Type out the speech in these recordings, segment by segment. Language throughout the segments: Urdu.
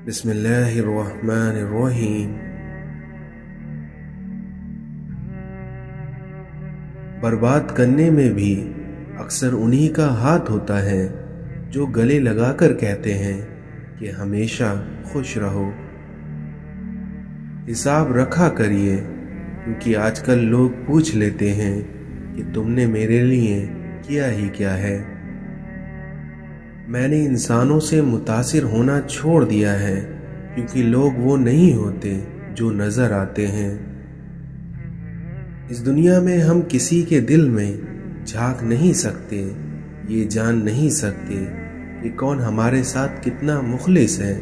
بسم اللہ الرحمن الرحیم۔ برباد کرنے میں بھی اکثر انہی کا ہاتھ ہوتا ہے جو گلے لگا کر کہتے ہیں کہ ہمیشہ خوش رہو۔ حساب رکھا کریے، کیونکہ آج کل لوگ پوچھ لیتے ہیں کہ تم نے میرے لیے کیا ہی کیا ہے۔ میں نے انسانوں سے متاثر ہونا چھوڑ دیا ہے، کیونکہ لوگ وہ نہیں ہوتے جو نظر آتے ہیں۔ اس دنیا میں ہم کسی کے دل میں جھانک نہیں سکتے، یہ جان نہیں سکتے کہ کون ہمارے ساتھ کتنا مخلص ہے،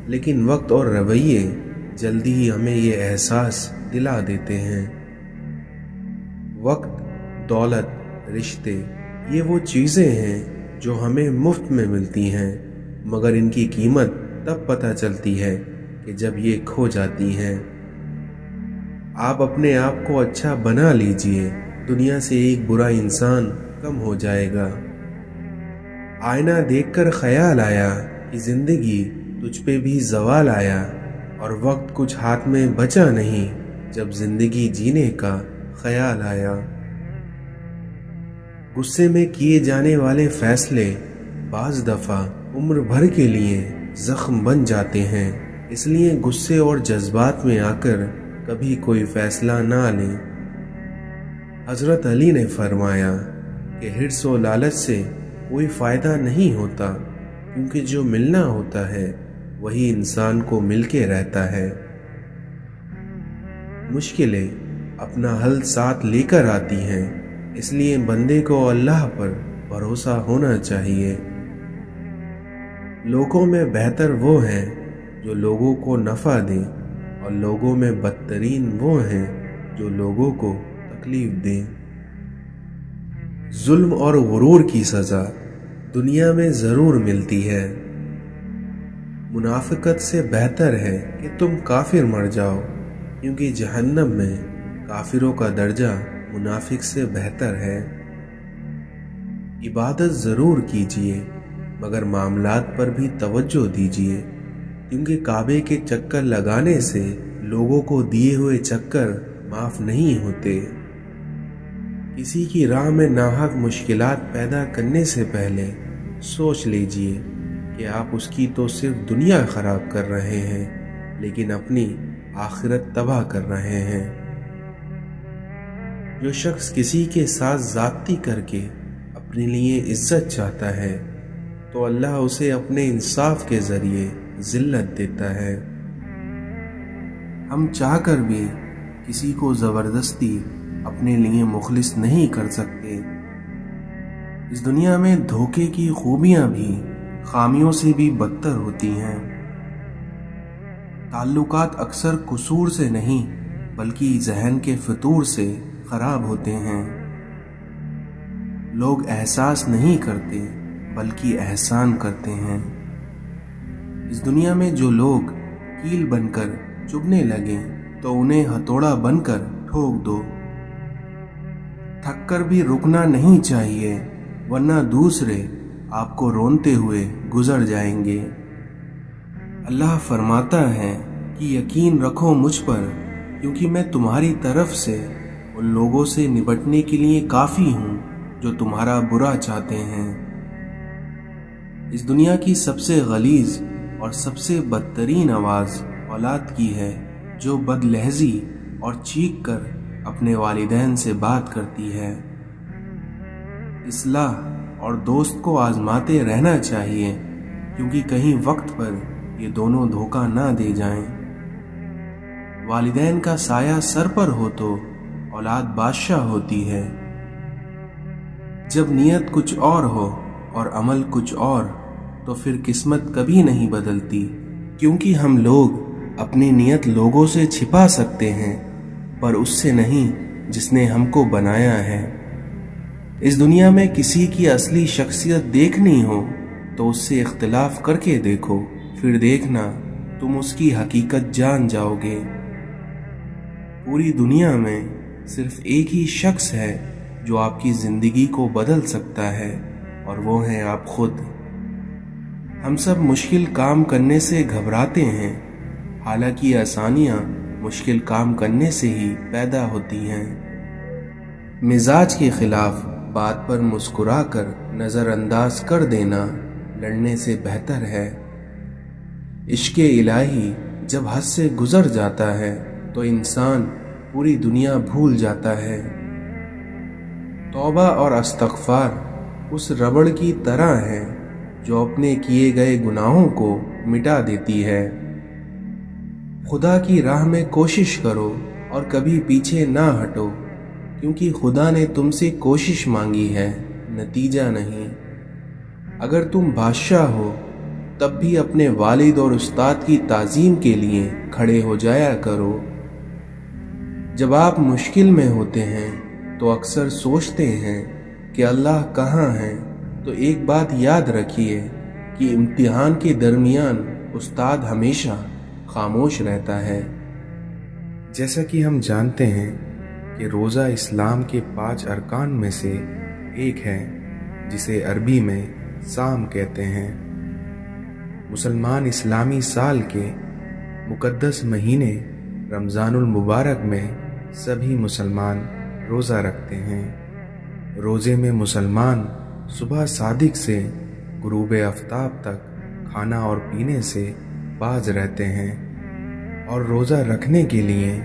لیکن وقت اور رویے جلدی ہی ہمیں یہ احساس دلا دیتے ہیں۔ وقت، دولت، رشتے، یہ وہ چیزیں ہیں جو ہمیں مفت میں ملتی ہیں، مگر ان کی قیمت تب پتہ چلتی ہے کہ جب یہ کھو جاتی ہیں۔ آپ اپنے آپ کو اچھا بنا لیجئے، دنیا سے ایک برا انسان کم ہو جائے گا۔ آئینہ دیکھ کر خیال آیا کہ زندگی تجھ پہ بھی زوال آیا، اور وقت کچھ ہاتھ میں بچا نہیں جب زندگی جینے کا خیال آیا۔ غصے میں کیے جانے والے فیصلے بعض دفعہ عمر بھر کے لیے زخم بن جاتے ہیں، اس لیے غصے اور جذبات میں آ کر کبھی کوئی فیصلہ نہ لیں۔ حضرت علی نے فرمایا کہ حرص و لالچ سے کوئی فائدہ نہیں ہوتا، کیونکہ جو ملنا ہوتا ہے وہی انسان کو مل کے رہتا ہے۔ مشکلیں اپنا حل ساتھ لے کر آتی ہیں، اس لیے بندے کو اللہ پر بھروسہ ہونا چاہیے۔ لوگوں میں بہتر وہ ہیں جو لوگوں کو نفع دیں، اور لوگوں میں بدترین وہ ہیں جو لوگوں کو تکلیف دیں۔ ظلم اور غرور کی سزا دنیا میں ضرور ملتی ہے۔ منافقت سے بہتر ہے کہ تم کافر مر جاؤ، کیونکہ جہنم میں کافروں کا درجہ منافق سے بہتر ہے۔ عبادت ضرور کیجیے، مگر معاملات پر بھی توجہ دیجیے، کیونکہ کعبے کے چکر لگانے سے لوگوں کو دیے ہوئے چکر معاف نہیں ہوتے۔ کسی کی راہ میں ناحق مشکلات پیدا کرنے سے پہلے سوچ لیجیے کہ آپ اس کی تو صرف دنیا خراب کر رہے ہیں، لیکن اپنی آخرت تباہ کر رہے ہیں۔ جو شخص کسی کے ساتھ زیادتی کر کے اپنے لیے عزت چاہتا ہے، تو اللہ اسے اپنے انصاف کے ذریعے ذلت دیتا ہے۔ ہم چاہ کر بھی کسی کو زبردستی اپنے لیے مخلص نہیں کر سکتے۔ اس دنیا میں دھوکے کی خوبیاں بھی خامیوں سے بھی بدتر ہوتی ہیں۔ تعلقات اکثر قصور سے نہیں بلکہ ذہن کے فطور سے خراب ہوتے ہیں۔ لوگ احساس نہیں کرتے بلکہ احسان کرتے ہیں۔ اس دنیا میں جو لوگ کیل بن کر چبھنے لگیں تو انہیں ہتھوڑا بن کر ٹھوک دو۔ تھک کر بھی رکنا نہیں چاہیے، ورنہ دوسرے آپ کو رونتے ہوئے گزر جائیں گے۔ اللہ فرماتا ہے کہ یقین رکھو مجھ پر، کیونکہ میں تمہاری طرف سے ان لوگوں سے نپٹنے کے لیے کافی ہوں جو تمہارا برا چاہتے ہیں۔ اس دنیا کی سب سے غلیظ اور سب سے بدترین آواز اولاد کی ہے، جو بد لہجی اور چیخ کر اپنے والدین سے بات کرتی ہے۔ اصلاح اور دوست کو آزماتے رہنا چاہیے، کیونکہ کہیں وقت پر یہ دونوں دھوکہ نہ دے جائیں۔ والدین کا سایہ سر پر ہو تو اولاد بادشاہ ہوتی ہے۔ جب نیت کچھ اور ہو اور عمل کچھ اور، تو پھر قسمت کبھی نہیں بدلتی، کیونکہ ہم لوگ اپنی نیت لوگوں سے چھپا سکتے ہیں، پر اس سے نہیں جس نے ہم کو بنایا ہے۔ اس دنیا میں کسی کی اصلی شخصیت دیکھنی ہو تو اس سے اختلاف کر کے دیکھو، پھر دیکھنا تم اس کی حقیقت جان جاؤ گے۔ پوری دنیا میں صرف ایک ہی شخص ہے جو آپ کی زندگی کو بدل سکتا ہے، اور وہ ہے آپ خود۔ ہم سب مشکل کام کرنے سے گھبراتے ہیں، حالانکہ آسانیاں مشکل کام کرنے سے ہی پیدا ہوتی ہیں۔ مزاج کے خلاف بات پر مسکرا کر نظر انداز کر دینا لڑنے سے بہتر ہے۔ عشق الہی جب حد سے گزر جاتا ہے تو انسان پوری دنیا بھول جاتا ہے۔ توبہ اور استغفار اس ربڑ کی طرح ہے جو اپنے کیے گئے گناہوں کو مٹا دیتی ہے۔ خدا کی راہ میں کوشش کرو اور کبھی پیچھے نہ ہٹو، کیونکہ خدا نے تم سے کوشش مانگی ہے، نتیجہ نہیں۔ اگر تم بادشاہ ہو تب بھی اپنے والد اور استاد کی تعظیم کے لیے کھڑے ہو جایا کرو۔ جب آپ مشکل میں ہوتے ہیں تو اکثر سوچتے ہیں کہ اللہ کہاں ہے، تو ایک بات یاد رکھیے کہ امتحان کے درمیان استاد ہمیشہ خاموش رہتا ہے۔ جیسا کہ ہم جانتے ہیں کہ روزہ اسلام کے 5 ارکان میں سے ایک ہے، جسے عربی میں صام کہتے ہیں۔ مسلمان اسلامی سال کے مقدس مہینے رمضان المبارک میں سبھی مسلمان روزہ رکھتے ہیں۔ روزے میں مسلمان صبح صادق سے غروب آفتاب تک کھانا اور پینے سے باز رہتے ہیں، اور روزہ رکھنے کے لیے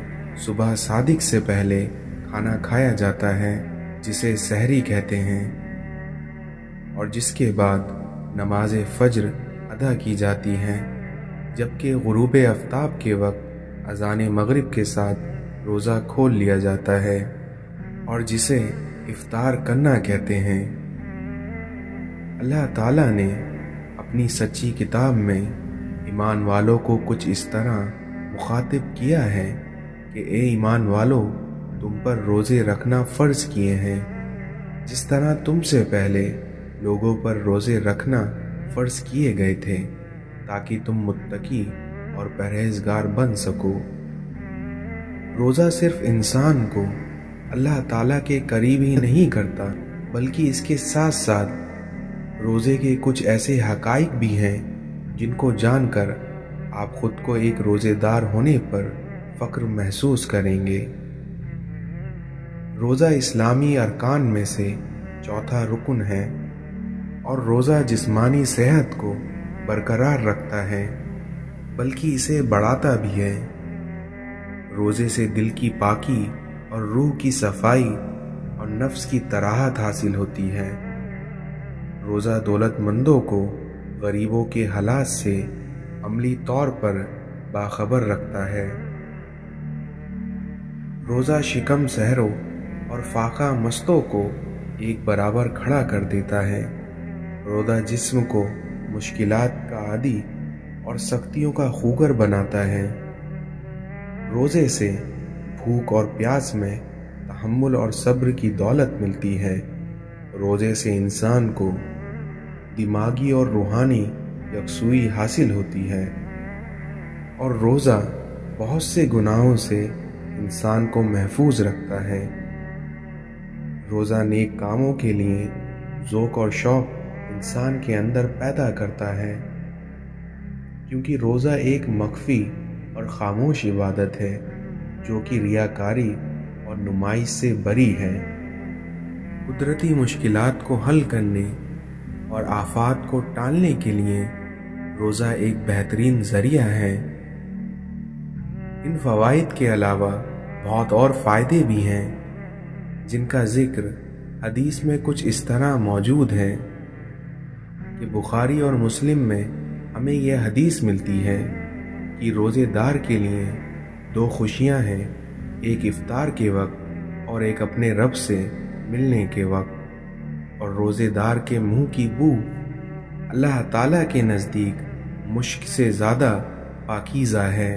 صبح صادق سے پہلے کھانا کھایا جاتا ہے، جسے سحری کہتے ہیں، اور جس کے بعد نماز فجر ادا کی جاتی ہے، جبکہ غروب آفتاب کے وقت اذان مغرب کے ساتھ روزہ کھول لیا جاتا ہے، اور جسے افطار کرنا کہتے ہیں۔ اللہ تعالیٰ نے اپنی سچی کتاب میں ایمان والوں کو کچھ اس طرح مخاطب کیا ہے کہ اے ایمان والو، تم پر روزے رکھنا فرض کیے ہیں، جس طرح تم سے پہلے لوگوں پر روزے رکھنا فرض کیے گئے تھے، تاکہ تم متقی اور پرہیزگار بن سکو۔ روزہ صرف انسان کو اللہ تعالیٰ کے قریب ہی نہیں کرتا، بلکہ اس کے ساتھ ساتھ روزے کے کچھ ایسے حقائق بھی ہیں جن کو جان کر آپ خود کو ایک روزے دار ہونے پر فخر محسوس کریں گے۔ روزہ اسلامی ارکان میں سے چوتھا رکن ہے، اور روزہ جسمانی صحت کو برقرار رکھتا ہے، بلکہ اسے بڑھاتا بھی ہے۔ روزے سے دل کی پاکی اور روح کی صفائی اور نفس کی طراحت حاصل ہوتی ہے۔ روزہ دولت مندوں کو غریبوں کے حالات سے عملی طور پر باخبر رکھتا ہے۔ روزہ شکم سحروں اور فاقہ مستوں کو ایک برابر کھڑا کر دیتا ہے۔ روزہ جسم کو مشکلات کا عادی اور سختیوں کا خوگر بناتا ہے۔ روزے سے بھوک اور پیاس میں تحمل اور صبر کی دولت ملتی ہے۔ روزے سے انسان کو دماغی اور روحانی یکسوئی حاصل ہوتی ہے، اور روزہ بہت سے گناہوں سے انسان کو محفوظ رکھتا ہے۔ روزہ نیک کاموں کے لیے ذوق اور شوق انسان کے اندر پیدا کرتا ہے، کیونکہ روزہ ایک مخفی اور خاموش عبادت ہے جو کہ ریاکاری اور نمائش سے بری ہے۔ قدرتی مشکلات کو حل کرنے اور آفات کو ٹالنے کے لیے روزہ ایک بہترین ذریعہ ہے۔ ان فوائد کے علاوہ بہت اور فائدے بھی ہیں، جن کا ذکر حدیث میں کچھ اس طرح موجود ہے کہ بخاری اور مسلم میں ہمیں یہ حدیث ملتی ہے کہ روزے دار کے لیے 2 خوشیاں ہیں، ایک افطار کے وقت اور ایک اپنے رب سے ملنے کے وقت، اور روزے دار کے منہ کی بو اللہ تعالیٰ کے نزدیک مشک سے زیادہ پاکیزہ ہے۔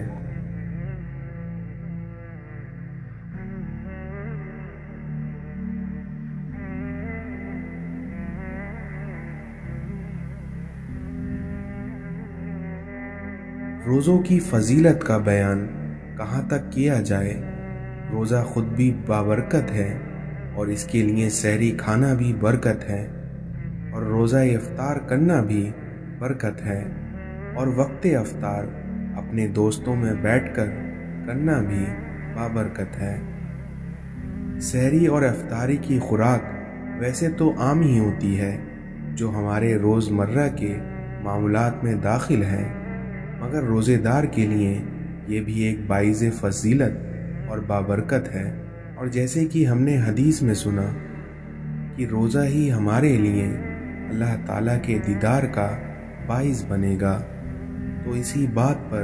روزوں کی فضیلت کا بیان کہاں تک کیا جائے؟ روزہ خود بھی بابرکت ہے، اور اس کے لیے سحری کھانا بھی برکت ہے، اور روزہ افطار کرنا بھی برکت ہے، اور وقت افطار اپنے دوستوں میں بیٹھ کر کرنا بھی بابرکت ہے۔ سحری اور افطاری کی خوراک ویسے تو عام ہی ہوتی ہے جو ہمارے روزمرہ کے معمولات میں داخل ہے، مگر روزے دار کے لیے یہ بھی ایک باعث فضیلت اور بابرکت ہے۔ اور جیسے کہ ہم نے حدیث میں سنا کہ روزہ ہی ہمارے لیے اللہ تعالیٰ کے دیدار کا باعث بنے گا، تو اسی بات پر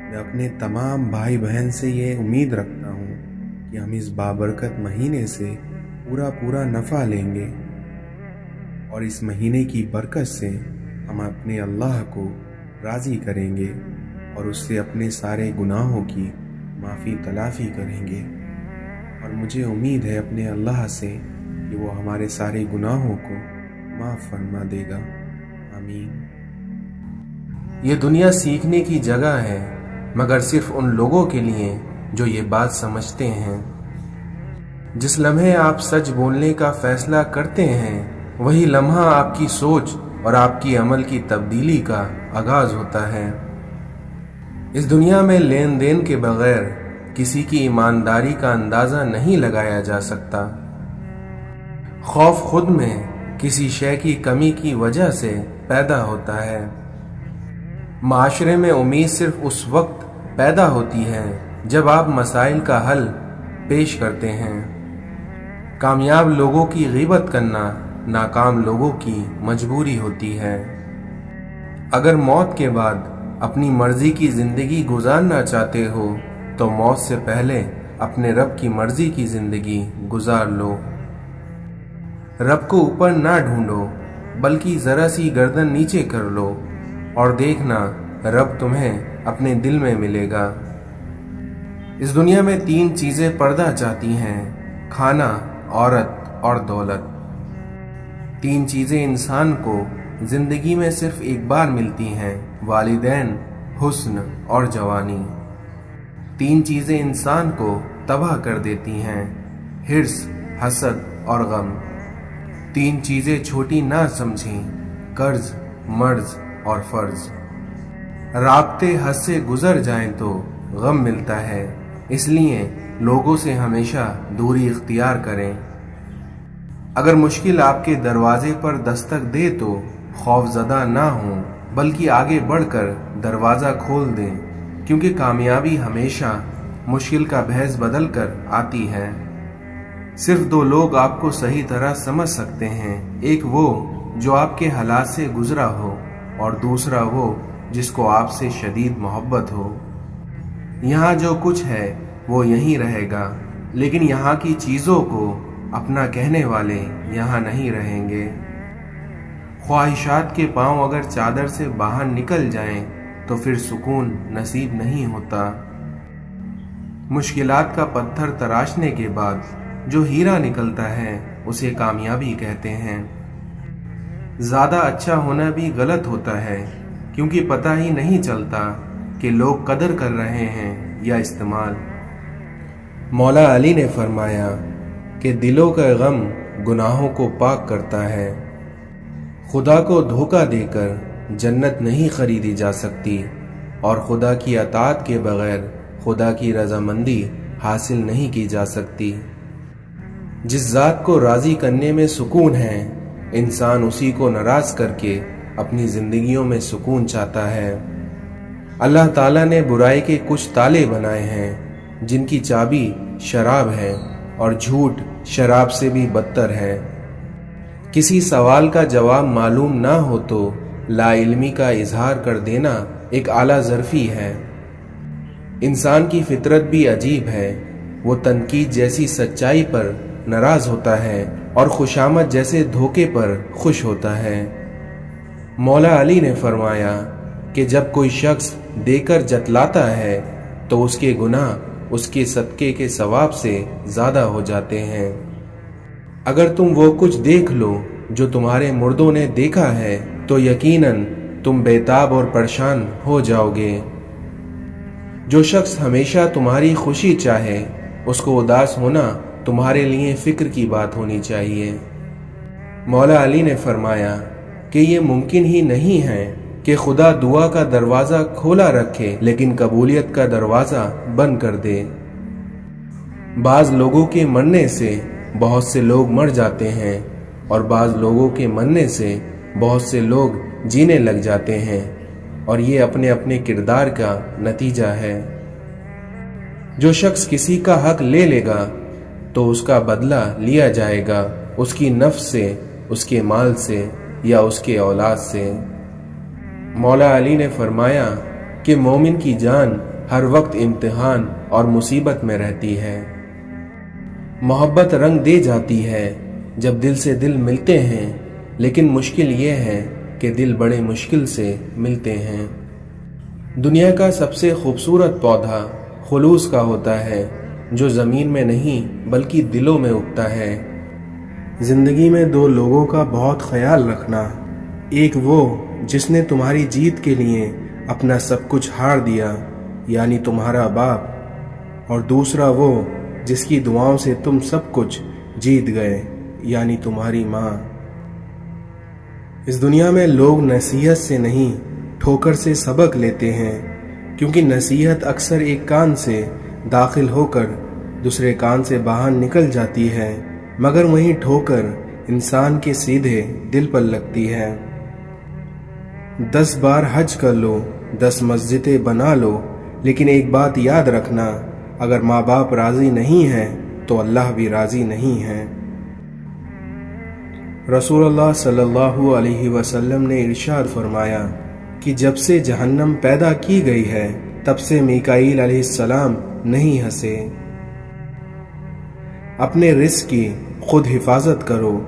میں اپنے تمام بھائی بہن سے یہ امید رکھتا ہوں کہ ہم اس بابرکت مہینے سے پورا نفع لیں گے، اور اس مہینے کی برکت سے ہم اپنے اللہ کو راضی کریں گے اور اس سے اپنے سارے گناہوں کی معافی تلافی کریں گے۔ اور مجھے امید ہے اپنے اللہ سے کہ وہ ہمارے سارے گناہوں کو معاف فرما دے گا، آمین۔ یہ دنیا سیکھنے کی جگہ ہے، مگر صرف ان لوگوں کے لیے جو یہ بات سمجھتے ہیں۔ جس لمحے آپ سچ بولنے کا فیصلہ کرتے ہیں، وہی لمحہ آپ کی سوچ اور آپ کی عمل کی تبدیلی کا آغاز ہوتا ہے۔ اس دنیا میں لین دین کے بغیر کسی کی ایمانداری کا اندازہ نہیں لگایا جا سکتا۔ خوف خود میں کسی شے کی کمی کی وجہ سے پیدا ہوتا ہے۔ معاشرے میں امید صرف اس وقت پیدا ہوتی ہے جب آپ مسائل کا حل پیش کرتے ہیں۔ کامیاب لوگوں کی غیبت کرنا ناکام لوگوں کی مجبوری ہوتی ہے۔ اگر موت کے بعد اپنی مرضی کی زندگی گزارنا چاہتے ہو تو موت سے پہلے اپنے رب کی مرضی کی زندگی گزار لو۔ رب کو اوپر نہ ڈھونڈو، بلکہ ذرا سی گردن نیچے کر لو اور دیکھنا رب تمہیں اپنے دل میں ملے گا۔ اس دنیا میں 3 چیزیں پردہ چاہتی ہیں: کھانا، عورت اور دولت۔ 3 چیزیں انسان کو زندگی میں صرف ایک بار ملتی ہیں: والدین، حسن اور جوانی۔ 3 چیزیں انسان کو تباہ کر دیتی ہیں: حرص، حسد اور غم۔ 3 چیزیں چھوٹی نہ سمجھیں: قرض، مرض اور فرض۔ رابطے حد سے گزر جائیں تو غم ملتا ہے، اس لیے لوگوں سے ہمیشہ دوری اختیار کریں۔ اگر مشکل آپ کے دروازے پر دستک دے تو خوف زدہ نہ ہوں، بلکہ آگے بڑھ کر دروازہ کھول دیں، کیونکہ کامیابی ہمیشہ مشکل کا بھیس بدل کر آتی ہے۔ صرف 2 لوگ آپ کو صحیح طرح سمجھ سکتے ہیں، ایک وہ جو آپ کے حالات سے گزرا ہو، اور دوسرا وہ جس کو آپ سے شدید محبت ہو۔ یہاں جو کچھ ہے وہ یہیں رہے گا، لیکن یہاں کی چیزوں کو اپنا کہنے والے یہاں نہیں رہیں گے۔ خواہشات کے پاؤں اگر چادر سے باہر نکل جائیں تو پھر سکون نصیب نہیں ہوتا۔ مشکلات کا پتھر تراشنے کے بعد جو ہیرا نکلتا ہے اسے کامیابی کہتے ہیں۔ زیادہ اچھا ہونا بھی غلط ہوتا ہے، کیونکہ پتہ ہی نہیں چلتا کہ لوگ قدر کر رہے ہیں یا استعمال۔ مولا علی نے فرمایا کہ دلوں کا غم گناہوں کو پاک کرتا ہے۔ خدا کو دھوکہ دے کر جنت نہیں خریدی جا سکتی، اور خدا کی اطاعت کے بغیر خدا کی رضامندی حاصل نہیں کی جا سکتی۔ جس ذات کو راضی کرنے میں سکون ہے، انسان اسی کو ناراض کر کے اپنی زندگیوں میں سکون چاہتا ہے۔ اللہ تعالیٰ نے برائی کے کچھ تالے بنائے ہیں جن کی چابی شراب ہے، اور جھوٹ شراب سے بھی بدتر ہے۔ کسی سوال کا جواب معلوم نہ ہو تو لا علمی کا اظہار کر دینا ایک اعلیٰ ظرفی ہے۔ انسان کی فطرت بھی عجیب ہے، وہ تنقید جیسی سچائی پر ناراض ہوتا ہے اور خوشامد جیسے دھوکے پر خوش ہوتا ہے۔ مولا علی نے فرمایا کہ جب کوئی شخص دے کر جتلاتا ہے تو اس کے گناہ اس کے صدقے کے ثواب سے زیادہ ہو جاتے ہیں۔ اگر تم وہ کچھ دیکھ لو جو تمہارے مردوں نے دیکھا ہے تو یقیناً تم بےتاب اور پریشان ہو جاؤ گے۔ جو شخص ہمیشہ تمہاری خوشی چاہے، اس کو اداس ہونا تمہارے لیے فکر کی بات ہونی چاہیے۔ مولا علی نے فرمایا کہ یہ ممکن ہی نہیں ہے کہ خدا دعا کا دروازہ کھولا رکھے لیکن قبولیت کا دروازہ بند کر دے۔ بعض لوگوں کے مرنے سے بہت سے لوگ مر جاتے ہیں اور بعض لوگوں کے مرنے سے بہت سے لوگ جینے لگ جاتے ہیں، اور یہ اپنے اپنے کردار کا نتیجہ ہے۔ جو شخص کسی کا حق لے لے گا تو اس کا بدلہ لیا جائے گا، اس کی نفس سے، اس کے مال سے یا اس کے اولاد سے۔ مولا علی نے فرمایا کہ مومن کی جان ہر وقت امتحان اور مصیبت میں رہتی ہے۔ محبت رنگ دے جاتی ہے جب دل سے دل ملتے ہیں، لیکن مشکل یہ ہے کہ دل بڑے مشکل سے ملتے ہیں۔ دنیا کا سب سے خوبصورت پودا خلوص کا ہوتا ہے، جو زمین میں نہیں بلکہ دلوں میں اگتا ہے۔ زندگی میں دو لوگوں کا بہت خیال رکھنا، ایک وہ جس نے تمہاری جیت کے لیے اپنا سب کچھ ہار دیا یعنی تمہارا باپ، اور دوسرا وہ جس کی دعاؤں سے تم سب کچھ جیت گئے یعنی تمہاری ماں۔ اس دنیا میں لوگ نصیحت سے نہیں ٹھوکر سے سبق لیتے ہیں، کیونکہ نصیحت اکثر ایک کان سے داخل ہو کر دوسرے کان سے باہر نکل جاتی ہے، مگر وہیں ٹھوکر انسان کے سیدھے دل پر لگتی ہے۔ 10 بار حج کر لو، 10 مسجدیں بنا لو، لیکن ایک بات یاد رکھنا، اگر ماں باپ راضی نہیں ہیں تو اللہ بھی راضی نہیں ہے۔ رسول اللہ صلی اللہ علیہ وسلم نے ارشاد فرمایا کہ جب سے جہنم پیدا کی گئی ہے تب سے میکائیل علیہ السلام نہیں ہنسے۔ اپنے رزق کی خود حفاظت کرو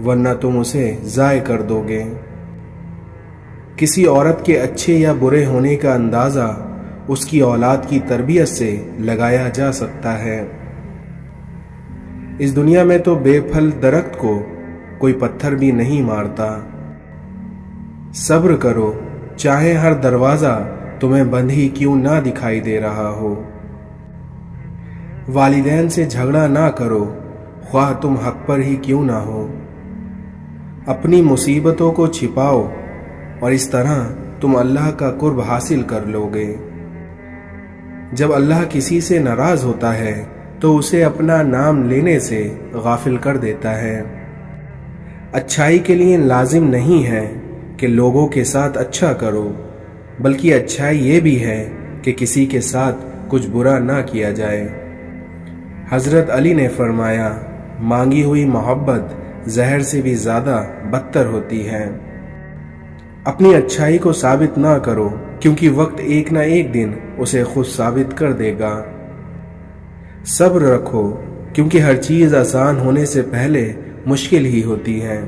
ورنہ تم اسے ضائع کر دو گے۔ کسی عورت کے اچھے یا برے ہونے کا اندازہ اس کی اولاد کی تربیت سے لگایا جا سکتا ہے۔ اس دنیا میں تو بے پھل درخت کو کوئی پتھر بھی نہیں مارتا۔ صبر کرو، چاہے ہر دروازہ تمہیں بند ہی کیوں نہ دکھائی دے رہا ہو۔ والدین سے جھگڑا نہ کرو، خواہ تم حق پر ہی کیوں نہ ہو۔ اپنی مصیبتوں کو چھپاؤ اور اس طرح تم اللہ کا قرب حاصل کر لو گے۔ جب اللہ کسی سے ناراض ہوتا ہے تو اسے اپنا نام لینے سے غافل کر دیتا ہے۔ اچھائی کے لیے لازم نہیں ہے کہ لوگوں کے ساتھ اچھا کرو، بلکہ اچھائی یہ بھی ہے کہ کسی کے ساتھ کچھ برا نہ کیا جائے۔ حضرت علی نے فرمایا، مانگی ہوئی محبت زہر سے بھی زیادہ بدتر ہوتی ہے۔ اپنی اچھائی کو ثابت نہ کرو، کیونکہ وقت ایک نہ ایک دن اسے خود ثابت کر دے گا۔ صبر رکھو، کیونکہ ہر چیز آسان ہونے سے پہلے مشکل ہی ہوتی ہے۔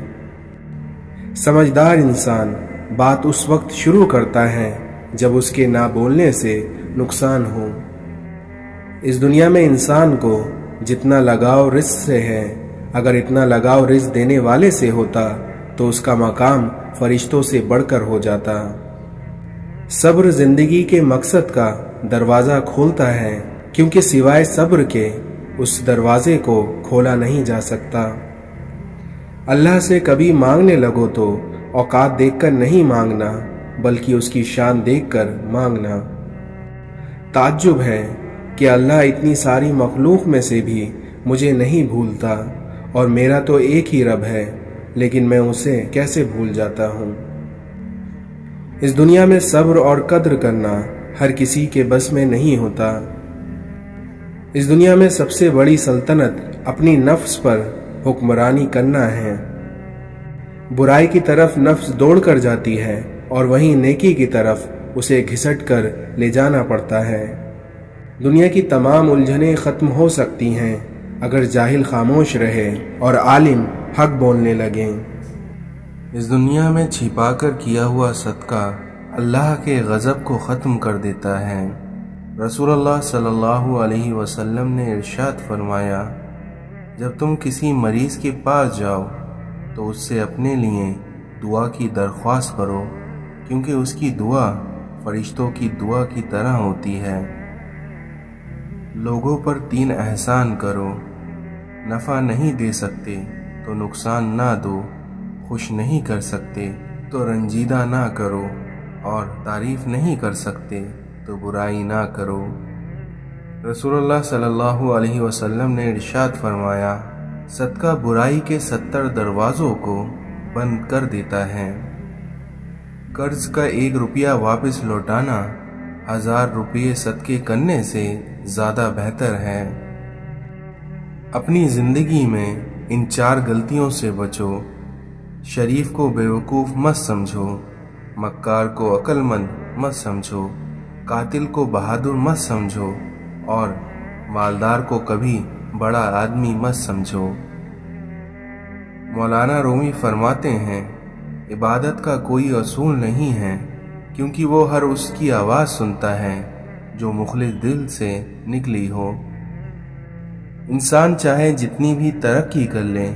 سمجھدار انسان بات اس وقت شروع کرتا ہے جب اس کے نہ بولنے سے نقصان ہو۔ اس دنیا میں انسان کو جتنا لگاؤ رزق سے ہے، اگر اتنا لگاؤ رزق دینے والے سے ہوتا تو اس کا مقام فرشتوں سے بڑھ کر ہو جاتا۔ صبر زندگی کے مقصد کا دروازہ کھولتا ہے، کیونکہ سوائے صبر کے اس دروازے کو کھولا نہیں جا سکتا۔ اللہ سے کبھی مانگنے لگو تو اوقات دیکھ کر نہیں مانگنا، بلکہ اس کی شان دیکھ کر مانگنا۔ تعجب ہے کہ اللہ اتنی ساری مخلوق میں سے بھی مجھے نہیں بھولتا، اور میرا تو ایک ہی رب ہے، لیکن میں اسے کیسے بھول جاتا ہوں۔ اس دنیا میں صبر اور قدر کرنا ہر کسی کے بس میں نہیں ہوتا۔ اس دنیا میں سب سے بڑی سلطنت اپنی نفس پر حکمرانی کرنا ہے۔ برائی کی طرف نفس دوڑ کر جاتی ہے اور وہیں نیکی کی طرف اسے گھسٹ کر لے جانا پڑتا ہے۔ دنیا کی تمام الجھنیں ختم ہو سکتی ہیں اگر جاہل خاموش رہے اور عالم حق بولنے لگیں۔ اس دنیا میں چھپا کر کیا ہوا صدقہ اللہ کے غضب کو ختم کر دیتا ہے۔ رسول اللہ صلی اللہ علیہ وسلم نے ارشاد فرمایا، جب تم کسی مریض کے پاس جاؤ تو اس سے اپنے لیے دعا کی درخواست کرو، کیونکہ اس کی دعا فرشتوں کی دعا کی طرح ہوتی ہے۔ لوگوں پر 3 احسان کرو، نفع نہیں دے سکتے تو نقصان نہ دو، خوش نہیں کر سکتے تو رنجیدہ نہ کرو، اور تعریف نہیں کر سکتے تو برائی نہ کرو۔ رسول اللہ صلی اللہ علیہ وسلم نے ارشاد فرمایا، صدقہ برائی کے 70 دروازوں کو بند کر دیتا ہے۔ قرض کا 1 روپیہ واپس لوٹانا 1000 روپے صدقے کرنے سے زیادہ بہتر ہے۔ اپنی زندگی میں ان 4 غلطیوں سے بچو۔ شریف کو بیوقوف مت سمجھو، مکار کو عقل مند مت سمجھو، قاتل کو بہادر مت سمجھو اور مالدار کو کبھی بڑا آدمی مت سمجھو۔ مولانا رومی فرماتے ہیں، عبادت کا کوئی اصول نہیں ہے، کیونکہ وہ ہر اس کی آواز سنتا ہے جو مخلص دل سے نکلی ہو۔ انسان چاہے جتنی بھی ترقی کر لے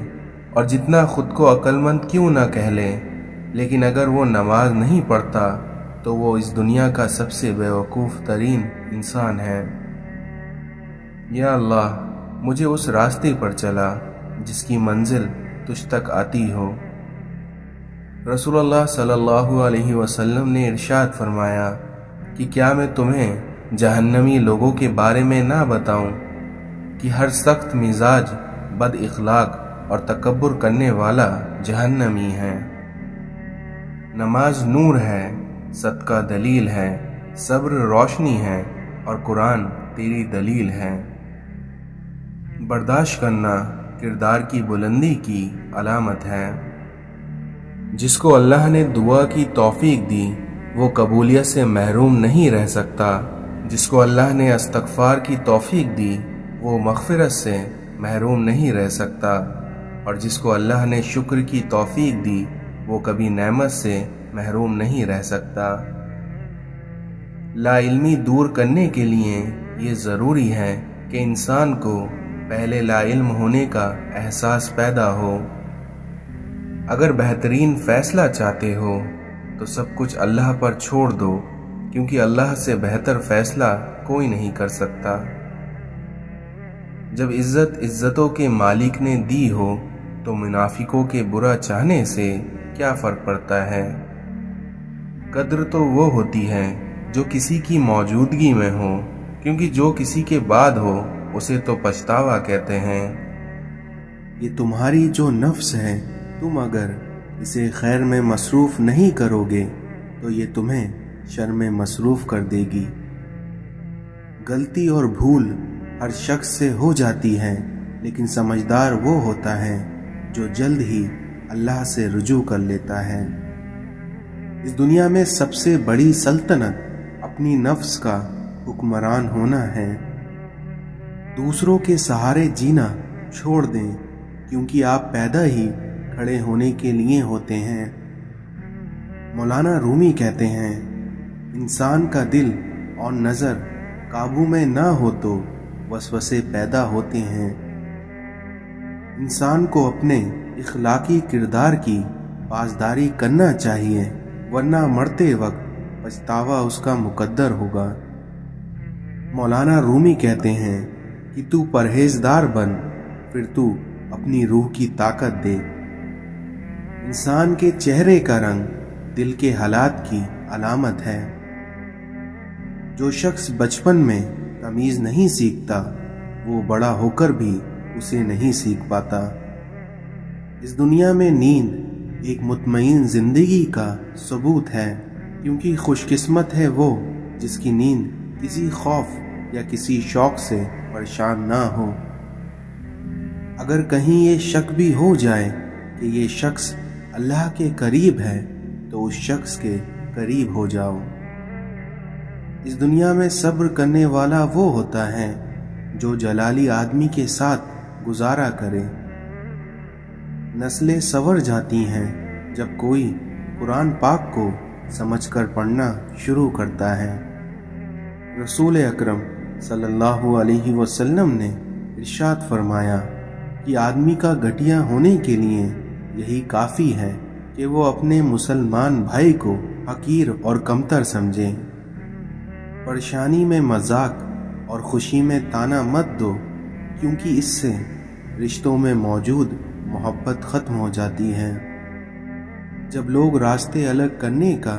اور جتنا خود کو عقل مند کیوں نہ کہہ لے، لیکن اگر وہ نماز نہیں پڑھتا تو وہ اس دنیا کا سب سے بیوقوف ترین انسان ہے۔ یا اللہ، مجھے اس راستے پر چلا جس کی منزل تجھ تک آتی ہو۔ رسول اللہ صلی اللہ علیہ وسلم نے ارشاد فرمایا کہ کیا میں تمہیں جہنمی لوگوں کے بارے میں نہ بتاؤں کہ ہر سخت مزاج، بد اخلاق اور تکبر کرنے والا جہنمی ہے۔ نماز نور ہے، صدقہ دلیل ہے، صبر روشنی ہے اور قرآن تیری دلیل ہے۔ برداشت کرنا کردار کی بلندی کی علامت ہے۔ جس کو اللہ نے دعا کی توفیق دی وہ قبولیت سے محروم نہیں رہ سکتا۔ جس کو اللہ نے استغفار کی توفیق دی وہ مغفرت سے محروم نہیں رہ سکتا، اور جس کو اللہ نے شکر کی توفیق دی وہ کبھی نعمت سے محروم نہیں رہ سکتا۔ لا علمی دور کرنے کے لیے یہ ضروری ہے کہ انسان کو پہلے لا علم ہونے کا احساس پیدا ہو۔ اگر بہترین فیصلہ چاہتے ہو تو سب کچھ اللہ پر چھوڑ دو، کیونکہ اللہ سے بہتر فیصلہ کوئی نہیں کر سکتا۔ جب عزت عزتوں کے مالک نے دی ہو تو منافقوں کے برا چاہنے سے کیا فرق پڑتا ہے؟ قدر تو وہ ہوتی ہے جو کسی کی موجودگی میں ہو، کیونکہ جو کسی کے بعد ہو اسے تو پچھتاوا کہتے ہیں۔ یہ تمہاری جو نفس ہے، تم اگر اسے خیر میں مصروف نہیں کرو گے تو یہ تمہیں شر میں مصروف کر دے گی۔ غلطی اور بھول ہر شخص سے ہو جاتی ہے، لیکن سمجھدار وہ ہوتا ہے جو جلد ہی اللہ سے رجوع کر لیتا ہے۔ اس دنیا میں سب سے بڑی سلطنت اپنی نفس کا حکمران ہونا ہے۔ دوسروں کے سہارے جینا چھوڑ دیں، کیونکہ آپ پیدا ہی کھڑے ہونے کے لیے ہوتے ہیں۔ مولانا رومی کہتے ہیں، انسان کا دل اور نظر قابو میں نہ ہو تو وسوسے پیدا ہوتے ہیں۔ انسان کو اپنے اخلاقی کردار کی پاسداری کرنا چاہیے، ورنہ مرتے وقت پچھتاوا اس کا مقدر ہوگا۔ مولانا رومی کہتے ہیں کہ تو پرہیزدار بن، پھر تو اپنی روح کی طاقت دے۔ انسان کے چہرے کا رنگ دل کے حالات کی علامت ہے۔ جو شخص بچپن میں تمیز نہیں سیکھتا وہ بڑا ہو کر بھی اسے نہیں سیکھ پاتا۔ اس دنیا میں نیند ایک مطمئن زندگی کا ثبوت ہے، کیونکہ خوش قسمت ہے وہ جس کی نیند کسی خوف یا کسی شوق سے پریشان نہ ہو۔ اگر کہیں یہ شک بھی ہو جائے کہ یہ شخص اللہ کے قریب ہے تو اس شخص کے قریب ہو جاؤ۔ اس دنیا میں صبر کرنے والا وہ ہوتا ہے جو جلالی آدمی کے ساتھ گزارا کرے۔ نسلیں سنور جاتی ہیں جب کوئی قرآن پاک کو سمجھ کر پڑھنا شروع کرتا ہے۔ رسول اکرم صلی اللہ علیہ وسلم نے ارشاد فرمایا کہ آدمی کا گھٹیا ہونے کے لیے یہی کافی ہے کہ وہ اپنے مسلمان بھائی کو حقیر اور کمتر سمجھے۔ پریشانی میں مذاق اور خوشی میں طعنہ مت دو، کیونکہ اس سے رشتوں میں موجود محبت ختم ہو جاتی ہے۔ جب لوگ راستے الگ کرنے کا